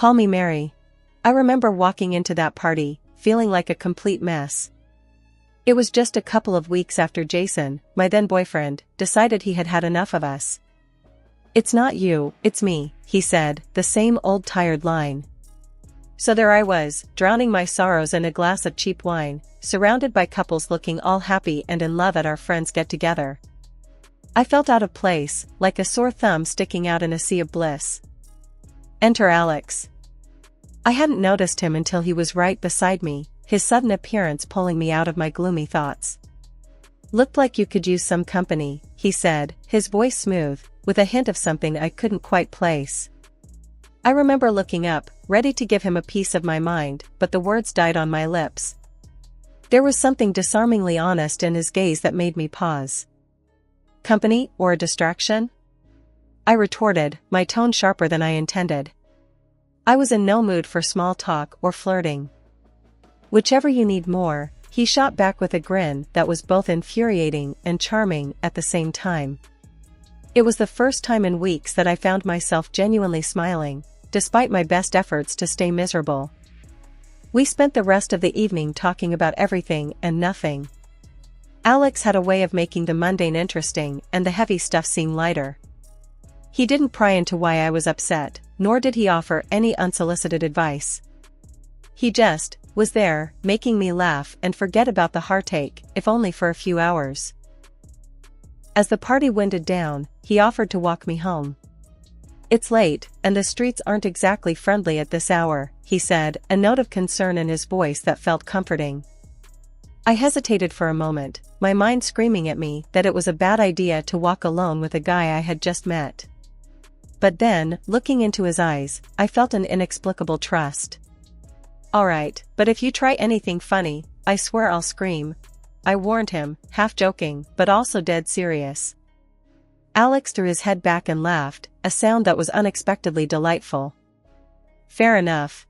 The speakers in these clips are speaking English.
Call me Mary. I remember walking into that party, feeling like a complete mess. It was just a couple of weeks after Jason, my then boyfriend, decided he had had enough of us. "It's not you, it's me," he said, the same old tired line. So there I was, drowning my sorrows in a glass of cheap wine, surrounded by couples looking all happy and in love at our friends' get-together. I felt out of place, like a sore thumb sticking out in a sea of bliss. Enter Alex. I hadn't noticed him until he was right beside me, his sudden appearance pulling me out of my gloomy thoughts. "Looked like you could use some company," he said, his voice smooth, with a hint of something I couldn't quite place. I remember looking up, ready to give him a piece of my mind, but the words died on my lips. There was something disarmingly honest in his gaze that made me pause. "Company, or a distraction?" I retorted, my tone sharper than I intended. I was in no mood for small talk or flirting. "Whichever you need more," he shot back with a grin that was both infuriating and charming at the same time. It was the first time in weeks that I found myself genuinely smiling, despite my best efforts to stay miserable. We spent the rest of the evening talking about everything and nothing. Alex had a way of making the mundane interesting and the heavy stuff seem lighter. He didn't pry into why I was upset, nor did he offer any unsolicited advice. He just was there, making me laugh and forget about the heartache, if only for a few hours. As the party winded down, he offered to walk me home. "It's late, and the streets aren't exactly friendly at this hour," he said, a note of concern in his voice that felt comforting. I hesitated for a moment, my mind screaming at me that it was a bad idea to walk alone with a guy I had just met. But then, looking into his eyes, I felt an inexplicable trust. "Alright, but if you try anything funny, I swear I'll scream," I warned him, half joking, but also dead serious. Alex threw his head back and laughed, a sound that was unexpectedly delightful. "Fair enough.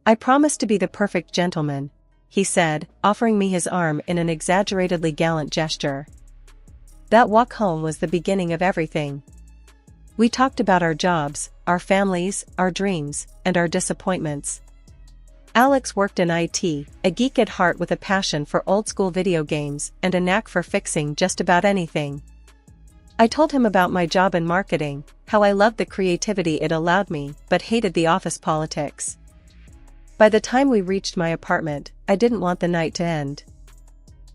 I promise to be the perfect gentleman," he said, offering me his arm in an exaggeratedly gallant gesture. That walk home was the beginning of everything. We talked about our jobs, our families, our dreams, and our disappointments. Alex worked in IT, a geek at heart with a passion for old-school video games and a knack for fixing just about anything. I told him about my job in marketing, how I loved the creativity it allowed me, but hated the office politics. By the time we reached my apartment, I didn't want the night to end.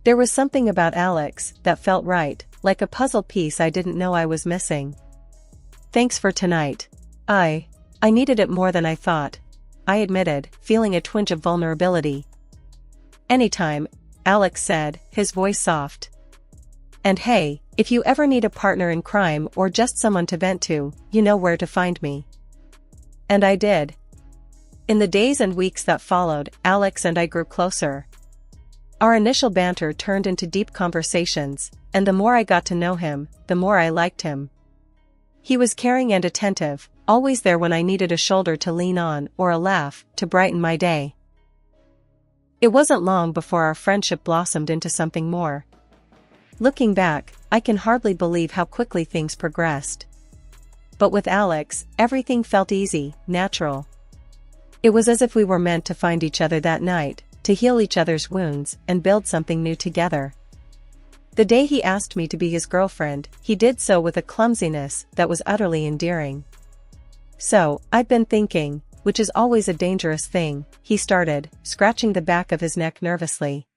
There was something about Alex that felt right, like a puzzle piece I didn't know I was missing. "Thanks for tonight. I needed it more than I thought," I admitted, feeling a twinge of vulnerability. "Anytime," Alex said, his voice soft. "And hey, if you ever need a partner in crime or just someone to vent to, you know where to find me." And I did. In the days and weeks that followed, Alex and I grew closer. Our initial banter turned into deep conversations, and the more I got to know him, the more I liked him. He was caring and attentive, always there when I needed a shoulder to lean on or a laugh to brighten my day. It wasn't long before our friendship blossomed into something more. Looking back, I can hardly believe how quickly things progressed. But with Alex, everything felt easy, natural. It was as if we were meant to find each other that night, to heal each other's wounds and build something new together. The day he asked me to be his girlfriend, he did so with a clumsiness that was utterly endearing. "So, I've been thinking," which is always a dangerous thing, he started, scratching the back of his neck nervously.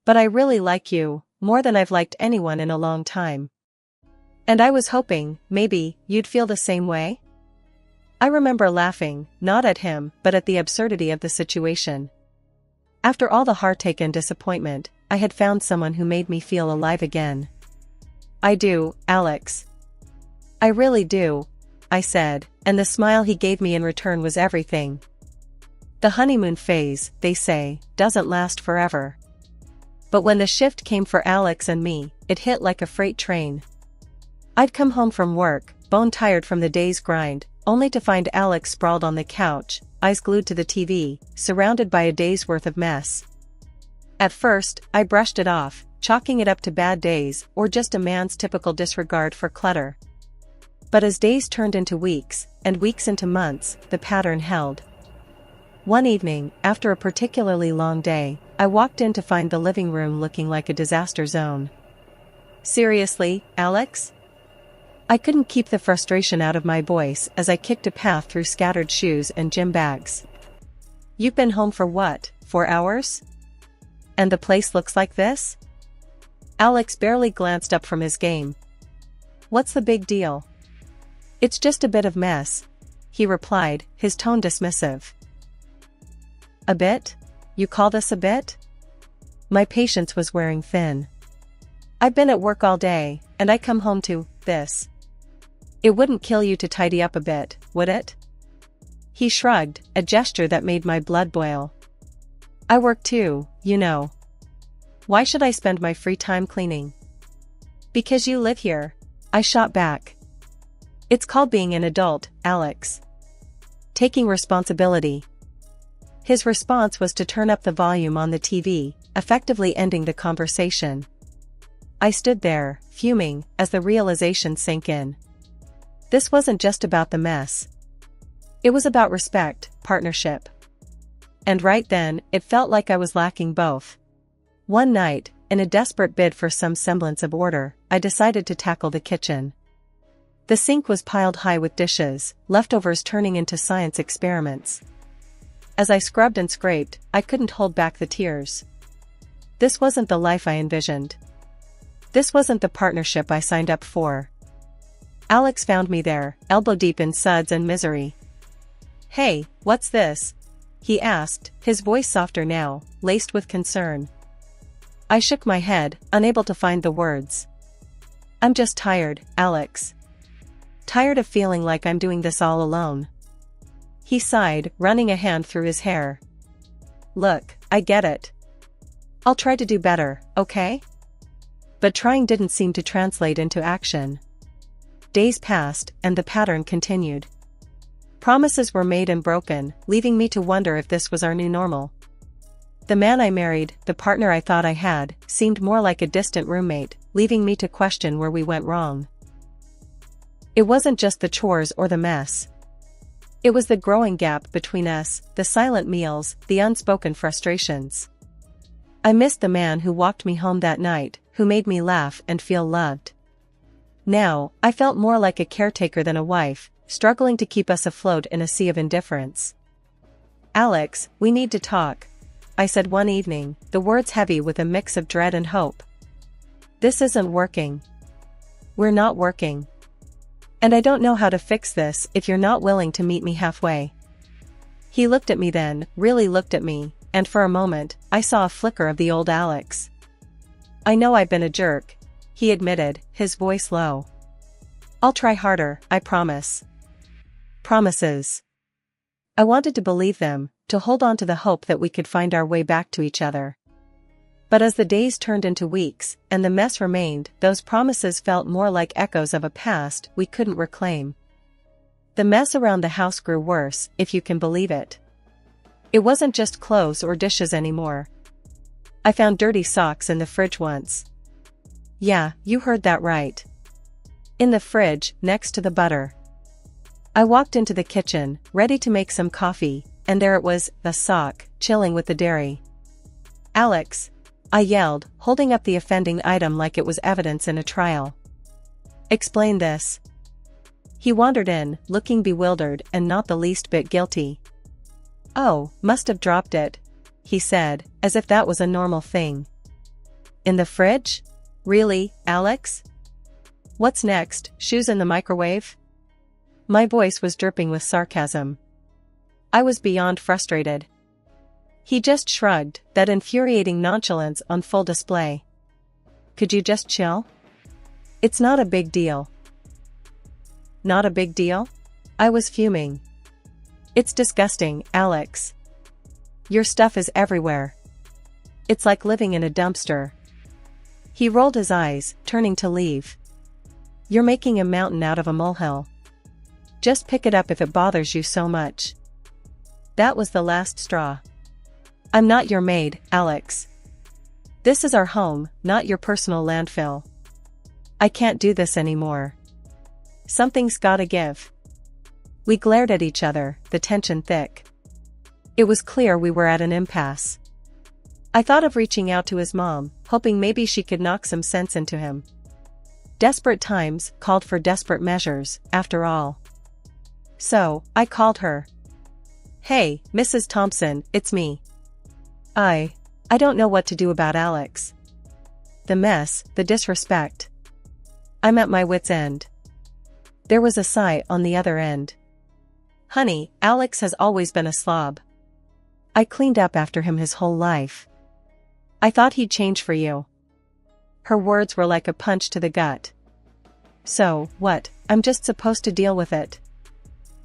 "But I really like you, more than I've liked anyone in a long time. And I was hoping, maybe, you'd feel the same way?" I remember laughing, not at him, but at the absurdity of the situation. After all the heartache and disappointment, I had found someone who made me feel alive again. "I do, Alex. I really do," I said, and the smile he gave me in return was everything. The honeymoon phase, they say, doesn't last forever. But when the shift came for Alex and me, it hit like a freight train. I'd come home from work, bone-tired from the day's grind, only to find Alex sprawled on the couch, eyes glued to the TV, surrounded by a day's worth of mess. At first, I brushed it off, chalking it up to bad days or just a man's typical disregard for clutter. But as days turned into weeks, and weeks into months, the pattern held. One evening, after a particularly long day, I walked in to find the living room looking like a disaster zone. "Seriously, Alex?" I couldn't keep the frustration out of my voice as I kicked a path through scattered shoes and gym bags. "You've been home for what, 4 hours? And the place looks like this?" Alex barely glanced up from his game. "What's the big deal?" "It's just a bit of mess," he replied, his tone dismissive. "A bit? You call this a bit?" My patience was wearing thin. "I've been at work all day, and I come home to this. It wouldn't kill you to tidy up a bit, would it?" He shrugged, a gesture that made my blood boil. "I work too, you know. Why should I spend my free time cleaning?" "Because you live here," I shot back. "It's called being an adult, Alex. Taking responsibility." His response was to turn up the volume on the TV, effectively ending the conversation. I stood there, fuming, as the realization sank in. This wasn't just about the mess. It was about respect, partnership. And right then, it felt like I was lacking both. One night, in a desperate bid for some semblance of order, I decided to tackle the kitchen. The sink was piled high with dishes, leftovers turning into science experiments. As I scrubbed and scraped, I couldn't hold back the tears. This wasn't the life I envisioned. This wasn't the partnership I signed up for. Alex found me there, elbow deep in suds and misery. "Hey, what's this?" he asked, his voice softer now, laced with concern. I shook my head, unable to find the words. "I'm just tired, Alex. Tired of feeling like I'm doing this all alone." He sighed, running a hand through his hair. "Look, I get it. I'll try to do better, okay?" But trying didn't seem to translate into action. Days passed, and the pattern continued. Promises were made and broken, leaving me to wonder if this was our new normal. The man I married, the partner I thought I had, seemed more like a distant roommate, leaving me to question where we went wrong. It wasn't just the chores or the mess. It was the growing gap between us, the silent meals, the unspoken frustrations. I missed the man who walked me home that night, who made me laugh and feel loved. Now, I felt more like a caretaker than a wife, struggling to keep us afloat in a sea of indifference. "Alex, we need to talk," I said one evening, the words heavy with a mix of dread and hope. "This isn't working. We're not working. And I don't know how to fix this if you're not willing to meet me halfway." He looked at me then, really looked at me, and for a moment, I saw a flicker of the old Alex. "I know I've been a jerk," he admitted, his voice low. "I'll try harder, I promise." Promises. I wanted to believe them, to hold on to the hope that we could find our way back to each other. But as the days turned into weeks, and the mess remained, those promises felt more like echoes of a past we couldn't reclaim. The mess around the house grew worse, if you can believe it. It wasn't just clothes or dishes anymore. I found dirty socks in the fridge once. Yeah, you heard that right. In the fridge, next to the butter. I walked into the kitchen, ready to make some coffee, and there it was, a sock, chilling with the dairy. "Alex," I yelled, holding up the offending item like it was evidence in a trial. "Explain this." He wandered in, looking bewildered and not the least bit guilty. "Oh, must have dropped it," he said, as if that was a normal thing. "In the fridge? Really, Alex? What's next, shoes in the microwave?" My voice was dripping with sarcasm. I was beyond frustrated. He just shrugged, that infuriating nonchalance on full display. "Could you just chill? It's not a big deal." "Not a big deal?" I was fuming. "It's disgusting, Alex. Your stuff is everywhere. It's like living in a dumpster." He rolled his eyes, turning to leave. "You're making a mountain out of a molehill. Just pick it up if it bothers you so much." That was the last straw. "I'm not your maid, Alex. This is our home, not your personal landfill. I can't do this anymore." Something's gotta give. We glared at each other, the tension thick. It was clear we were at an impasse. I thought of reaching out to his mom, hoping maybe she could knock some sense into him. Desperate times called for desperate measures, after all. So, I called her. "Hey, Mrs. Thompson, it's me. I don't know what to do about Alex. The mess, the disrespect. I'm at my wit's end." There was a sigh on the other end. "Honey, Alex has always been a slob. I cleaned up after him his whole life. I thought he'd change for you." Her words were like a punch to the gut. "So, what, I'm just supposed to deal with it?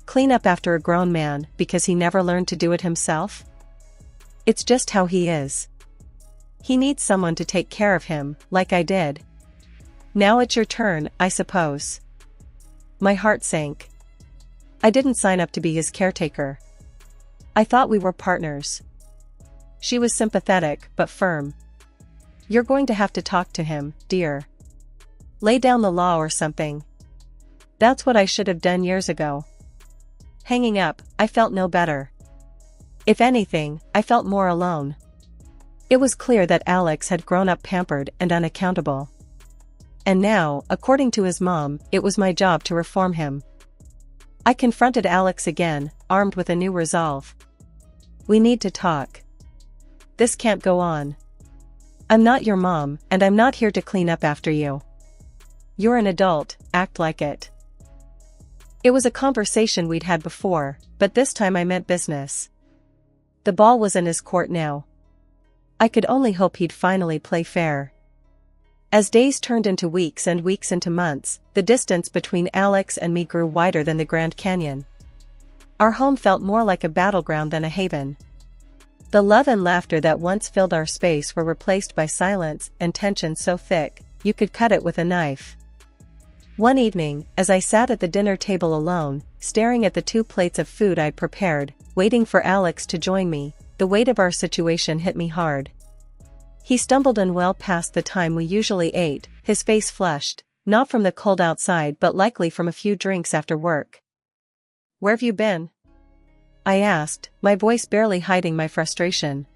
Clean up after a grown man because he never learned to do it himself? It's just how he is. He needs someone to take care of him, like I did. Now it's your turn, I suppose." My heart sank. I didn't sign up to be his caretaker. I thought we were partners. She was sympathetic but firm. "You're going to have to talk to him, dear. Lay down the law or something." That's what I should have done years ago. Hanging up, I felt no better. If anything, I felt more alone. It was clear that Alex had grown up pampered and unaccountable. And now, according to his mom, it was my job to reform him. I confronted Alex again, armed with a new resolve. "We need to talk. This can't go on. I'm not your mom, and I'm not here to clean up after you. You're an adult, act like it." It was a conversation we'd had before, but this time I meant business. The ball was in his court now. I could only hope he'd finally play fair. As days turned into weeks and weeks into months, the distance between Alex and me grew wider than the Grand Canyon. Our home felt more like a battleground than a haven. The love and laughter that once filled our space were replaced by silence and tension so thick, you could cut it with a knife. One evening, as I sat at the dinner table alone, staring at the 2 plates of food I'd prepared, waiting for Alex to join me, the weight of our situation hit me hard. He stumbled in well past the time we usually ate, his face flushed, not from the cold outside but likely from a few drinks after work. "Where've you been?" I asked, my voice barely hiding my frustration.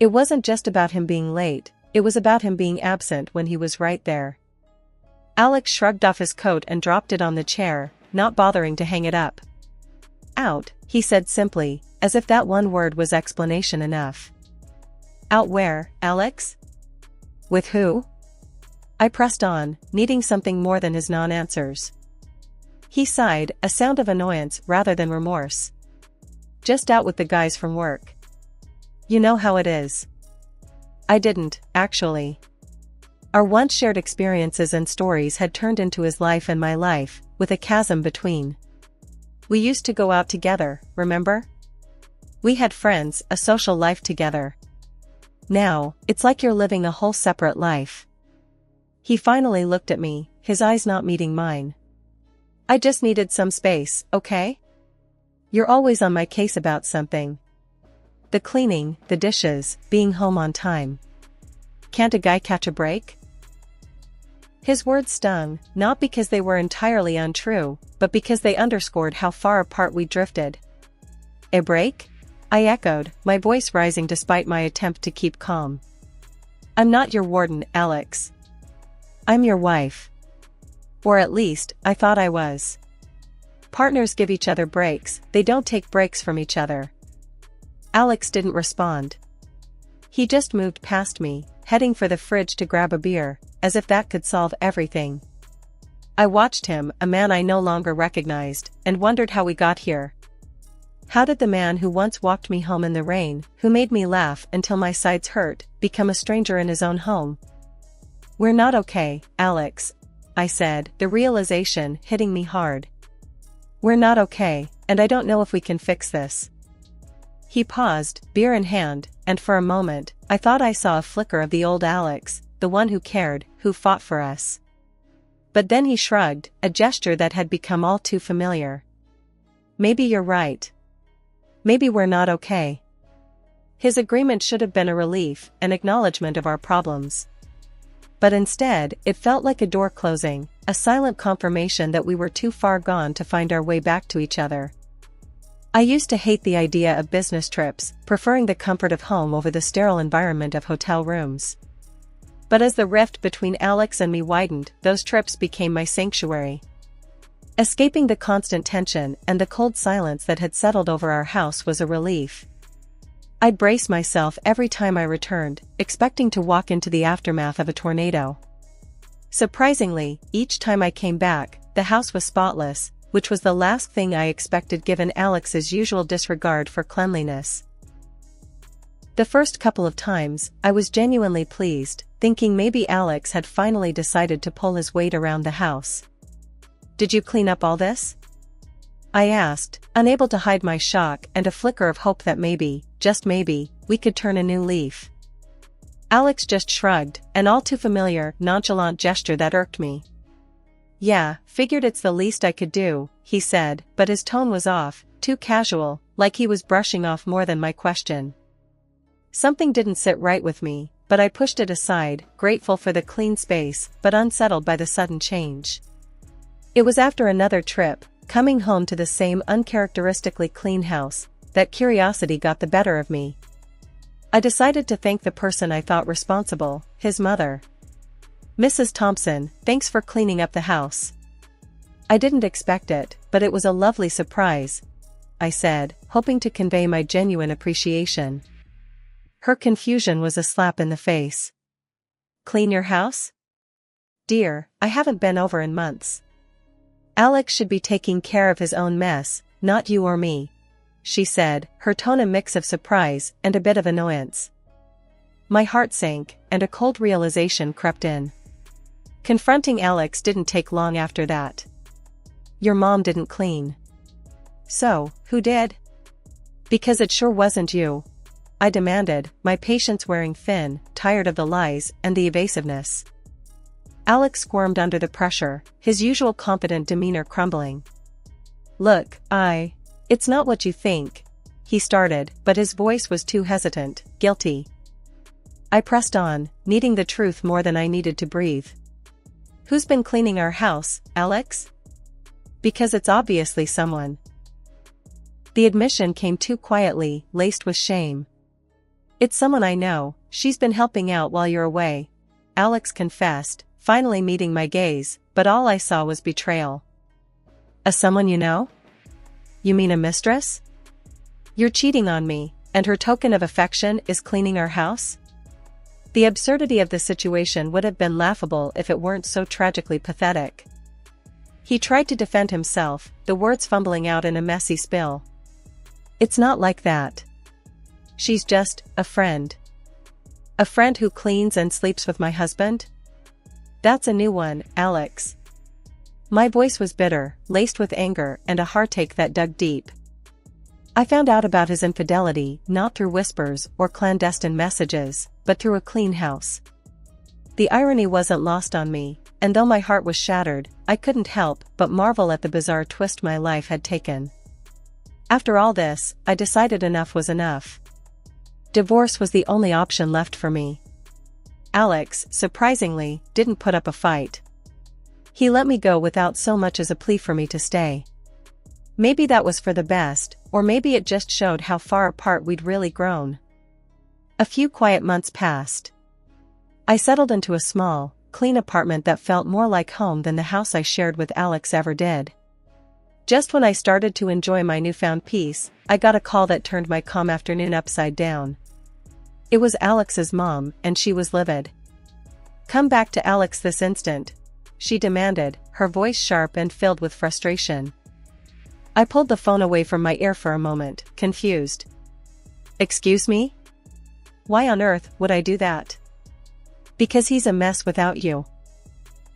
It wasn't just about him being late, it was about him being absent when he was right there. Alex shrugged off his coat and dropped it on the chair, not bothering to hang it up. "Out," he said simply, as if that one word was explanation enough. "Out where, Alex? With who?" I pressed on, needing something more than his non-answers. He sighed, a sound of annoyance rather than remorse. "Just out with the guys from work. You know how it is." I didn't, actually. Our once shared experiences and stories had turned into his life and my life, with a chasm between. We used to go out together, remember? We had friends, a social life together. Now, it's like you're living a whole separate life. He finally looked at me, his eyes not meeting mine. "I just needed some space, okay? You're always on my case about something. The cleaning, the dishes, being home on time. Can't a guy catch a break?" His words stung, not because they were entirely untrue, but because they underscored how far apart we drifted. "A break?" I echoed, my voice rising despite my attempt to keep calm. "I'm not your warden, Alex. I'm your wife. Or at least, I thought I was. Partners give each other breaks, they don't take breaks from each other." Alex didn't respond. He just moved past me, heading for the fridge to grab a beer, as if that could solve everything. I watched him, a man I no longer recognized, and wondered how we got here. How did the man who once walked me home in the rain, who made me laugh until my sides hurt, become a stranger in his own home? "We're not okay, Alex," I said, the realization hitting me hard. "We're not okay, and I don't know if we can fix this." He paused, beer in hand, and for a moment, I thought I saw a flicker of the old Alex, the one who cared, who fought for us. But then he shrugged, a gesture that had become all too familiar. "Maybe you're right. Maybe we're not okay." His agreement should have been a relief, an acknowledgement of our problems. But instead, it felt like a door closing, a silent confirmation that we were too far gone to find our way back to each other. I used to hate the idea of business trips, preferring the comfort of home over the sterile environment of hotel rooms. But as the rift between Alex and me widened, those trips became my sanctuary. Escaping the constant tension and the cold silence that had settled over our house was a relief. I'd brace myself every time I returned, expecting to walk into the aftermath of a tornado. Surprisingly, each time I came back, the house was spotless, which was the last thing I expected given Alex's usual disregard for cleanliness. The first couple of times, I was genuinely pleased, thinking maybe Alex had finally decided to pull his weight around the house. "Did you clean up all this?" I asked, unable to hide my shock and a flicker of hope that maybe, just maybe, we could turn a new leaf. Alex just shrugged, an all too familiar, nonchalant gesture that irked me. "Yeah, figured it's the least I could do," he said, but his tone was off, too casual, like he was brushing off more than my question. Something didn't sit right with me, but I pushed it aside, grateful for the clean space, but unsettled by the sudden change. It was after another trip, coming home to the same uncharacteristically clean house, that curiosity got the better of me. I decided to thank the person I thought responsible, his mother. "Mrs. Thompson, thanks for cleaning up the house." "I didn't expect it, but it was a lovely surprise," I said, hoping to convey my genuine appreciation. Her confusion was a slap in the face. "Clean your house? Dear, I haven't been over in months. Alex should be taking care of his own mess, not you or me," she said, her tone a mix of surprise and a bit of annoyance. My heart sank, and a cold realization crept in. Confronting Alex didn't take long after that. "Your mom didn't clean." "So, who did?" "Because it sure wasn't you," I demanded, my patience wearing thin, tired of the lies and the evasiveness. Alex squirmed under the pressure, his usual confident demeanor crumbling. "Look, it's not what you think," he started, but his voice was too hesitant, guilty. I pressed on, needing the truth more than I needed to breathe. "Who's been cleaning our house, Alex?" "Because it's obviously someone." The admission came too quietly, laced with shame. "It's someone I know, she's been helping out while you're away," Alex confessed, finally meeting my gaze, but all I saw was betrayal. "A someone you know? You mean a mistress? You're cheating on me, and her token of affection is cleaning our house?" The absurdity of the situation would have been laughable if it weren't so tragically pathetic. He tried to defend himself, the words fumbling out in a messy spill. "It's not like that. She's just a friend." "A friend who cleans and sleeps with my husband? That's a new one, Alex." My voice was bitter, laced with anger and a heartache that dug deep. "I found out about his infidelity not through whispers or clandestine messages, but through a clean house." The irony wasn't lost on me, and though my heart was shattered, I couldn't help but marvel at the bizarre twist my life had taken. After all this, I decided enough was enough. Divorce was the only option left for me. Alex, surprisingly, didn't put up a fight. He let me go without so much as a plea for me to stay. Maybe that was for the best, or maybe it just showed how far apart we'd really grown. A few quiet months passed. I settled into a small, clean apartment that felt more like home than the house I shared with Alex ever did. Just when I started to enjoy my newfound peace, I got a call that turned my calm afternoon upside down. It was Alex's mom, and she was livid. "Come back to Alex this instant," she demanded, her voice sharp and filled with frustration. I pulled the phone away from my ear for a moment, confused. "Excuse me? Why on earth would I do that?" "Because he's a mess without you.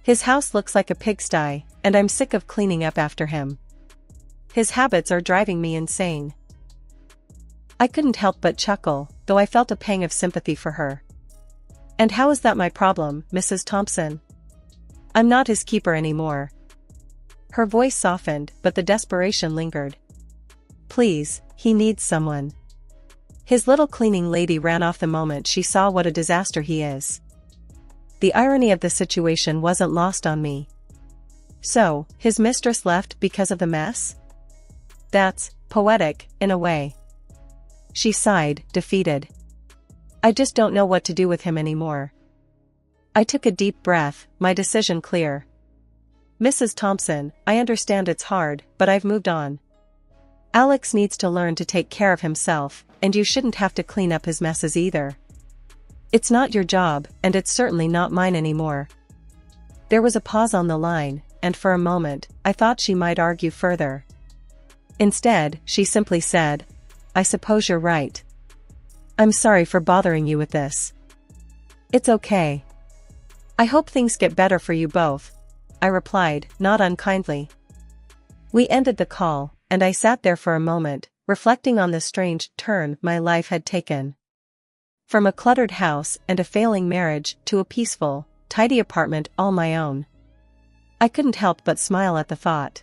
His house looks like a pigsty, and I'm sick of cleaning up after him. His habits are driving me insane." I couldn't help but chuckle, though I felt a pang of sympathy for her. "And how is that my problem, Mrs. Thompson? I'm not his keeper anymore." Her voice softened, but the desperation lingered. "Please, he needs someone. His little cleaning lady ran off the moment she saw what a disaster he is." the irony of the situation wasn't lost on me. So, his mistress left because of the mess? That's poetic, in a way. She sighed, defeated. I just don't know what to do with him anymore. I took a deep breath, my decision clear. Mrs. Thompson, I understand it's hard, but I've moved on. Alex needs to learn to take care of himself, and you shouldn't have to clean up his messes either. It's not your job, and it's certainly not mine anymore. There was a pause on the line, and for a moment, I thought she might argue further. Instead, she simply said, I suppose you're right. I'm sorry for bothering you with this. It's okay. I hope things get better for you both, I replied, not unkindly. We ended the call, and I sat there for a moment, reflecting on the strange turn my life had taken. From a cluttered house and a failing marriage to a peaceful, tidy apartment all my own. I couldn't help but smile at the thought.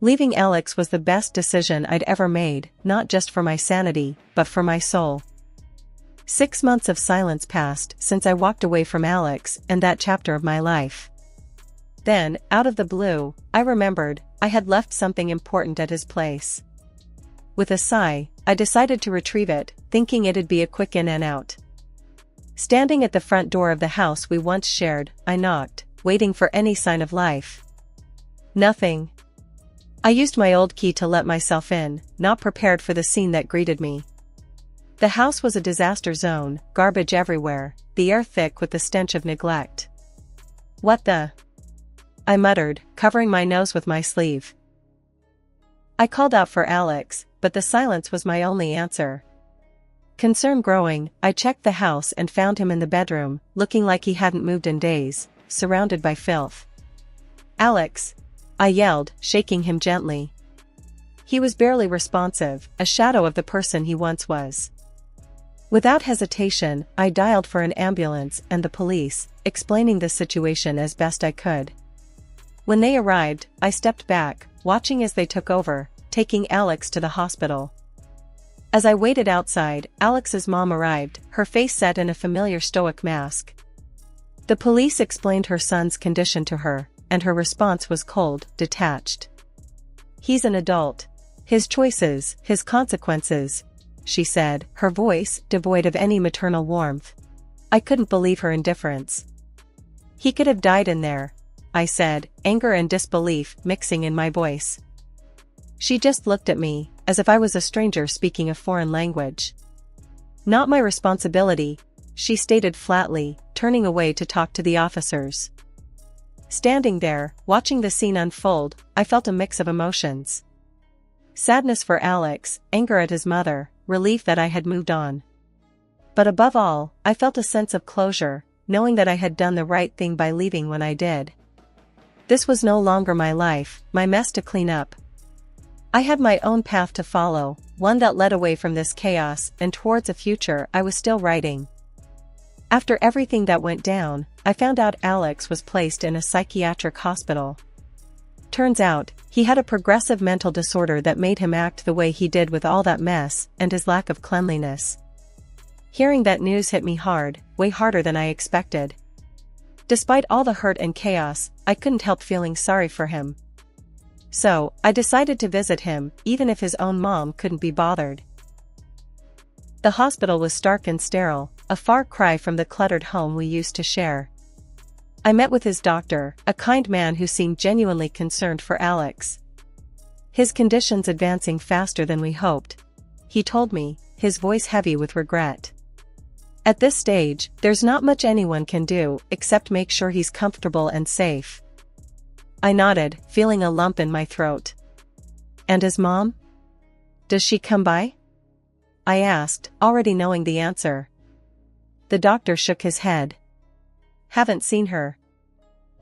Leaving Alex was the best decision I'd ever made, not just for my sanity, but for my soul. 6 months of silence passed since I walked away from Alex and that chapter of my life. Then, out of the blue, I remembered I had left something important at his place. With a sigh, I decided to retrieve it, thinking it'd be a quick in and out. Standing at the front door of the house we once shared, I knocked, waiting for any sign of life. Nothing. I used my old key to let myself in, not prepared for the scene that greeted me. The house was a disaster zone, garbage everywhere, the air thick with the stench of neglect. What the? I muttered, covering my nose with my sleeve. I called out for Alex, but the silence was my only answer. Concern growing, I checked the house and found him in the bedroom, looking like he hadn't moved in days, surrounded by filth. Alex! I yelled, shaking him gently. He was barely responsive, a shadow of the person he once was. Without hesitation, I dialed for an ambulance and the police, explaining the situation as best I could. When they arrived, I stepped back, watching as they took over, taking Alex to the hospital. As I waited outside, Alex's mom arrived, her face set in a familiar stoic mask. The police explained her son's condition to her, and her response was cold, detached. He's an adult. His choices, his consequences, she said, her voice devoid of any maternal warmth. I couldn't believe her indifference. He could have died in there, I said, anger and disbelief mixing in my voice. She just looked at me, as if I was a stranger speaking a foreign language. Not my responsibility, she stated flatly, turning away to talk to the officers. Standing there, watching the scene unfold, I felt a mix of emotions. Sadness for Alex, anger at his mother, relief that I had moved on. But above all, I felt a sense of closure, knowing that I had done the right thing by leaving when I did. This was no longer my life, my mess to clean up. I had my own path to follow, one that led away from this chaos and towards a future I was still writing. After everything that went down, I found out Alex was placed in a psychiatric hospital. Turns out, he had a progressive mental disorder that made him act the way he did with all that mess and his lack of cleanliness. Hearing that news hit me hard, way harder than I expected. Despite all the hurt and chaos, I couldn't help feeling sorry for him. So, I decided to visit him, even if his own mom couldn't be bothered. The hospital was stark and sterile, a far cry from the cluttered home we used to share. I met with his doctor, a kind man who seemed genuinely concerned for Alex. His condition's advancing faster than we hoped, he told me, his voice heavy with regret. At this stage, there's not much anyone can do except make sure he's comfortable and safe. I nodded, feeling a lump in my throat. And his mom? Does she come by? I asked, already knowing the answer. The doctor shook his head. Haven't seen her.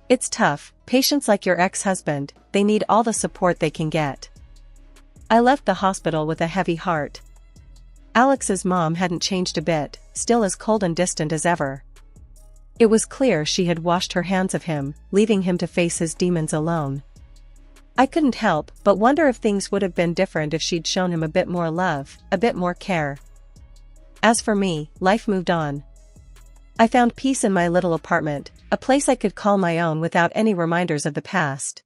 It's tough, patients like your ex-husband, they need all the support they can get. I left the hospital with a heavy heart. Alex's mom hadn't changed a bit, still as cold and distant as ever. It was clear she had washed her hands of him, leaving him to face his demons alone. I couldn't help but wonder if things would have been different if she'd shown him a bit more love, a bit more care. As for me, life moved on. I found peace in my little apartment, a place I could call my own without any reminders of the past.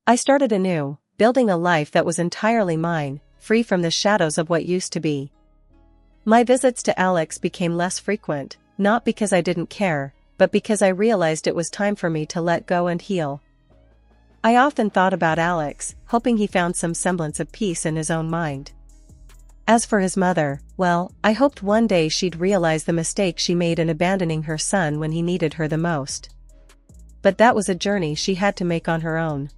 I started anew, building a life that was entirely mine, free from the shadows of what used to be. My visits to Alex became less frequent, not because I didn't care, but because I realized it was time for me to let go and heal. I often thought about Alex, hoping he found some semblance of peace in his own mind. As for his mother, well, I hoped one day she'd realize the mistake she made in abandoning her son when he needed her the most. But that was a journey she had to make on her own.